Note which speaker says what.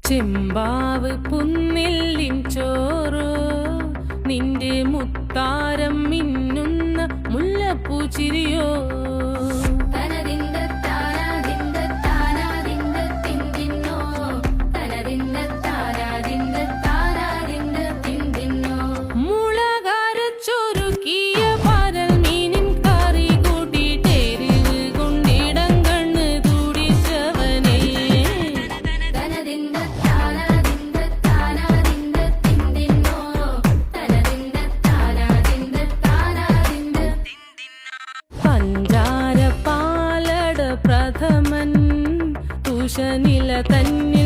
Speaker 1: ചെമ്പാവ് പുന്നെല്ലിൻ ചോറ് നിന്റെ മുത്താരം മിന്നുന്ന മുല്ലപ്പൂച്ചിരിയോ പഞ്ചാര പാലട പ്രഥമൻ തുഷനില തന്നെ